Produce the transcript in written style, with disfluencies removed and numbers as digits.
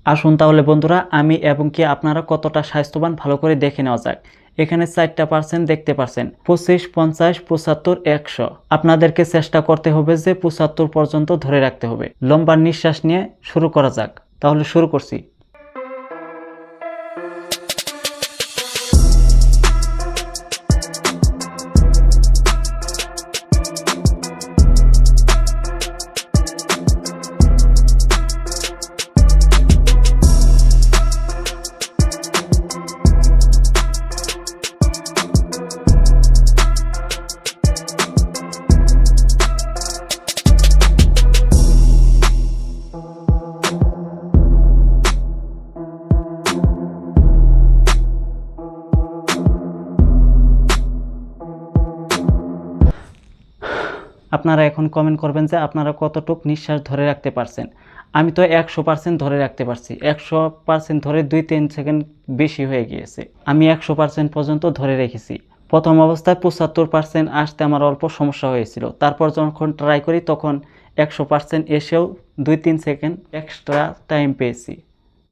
আসুন তাহলে বন্ধুরা আমি এবং কি আপনারা কতটা স্বাস্থ্যবান ভালো করে দেখে নেওয়া যাক। এখানে 4টা পার্সেন্ট দেখতে পাচ্ছেন, 25, 50, 75, 100। আপনাদেরকে চেষ্টা করতে হবে যে 75 পর্যন্ত ধরে রাখতে হবে। লম্বা নিঃশ্বাস নিয়ে শুরু করা যাক। তাহলে শুরু করছি। আপনারা এখন কমেন্ট করবেন যে আপনারা কতটুক নিঃশ্বাস ধরে রাখতে পারছেন। আমি তো 100% ধরে রাখতে পারছি। 100% ধরে 2-3 সেকেন্ড বেশি হয়ে গিয়েছে। আমি 100% পর্যন্ত ধরে রেখেছি। প্রথম অবস্থায় 75% আসতে আমার অল্প সমস্যা হয়েছিল। তারপর যখন ট্রাই করি তখন 100% এসেও 2-3 সেকেন্ড এক্সট্রা টাইম পেয়েছি।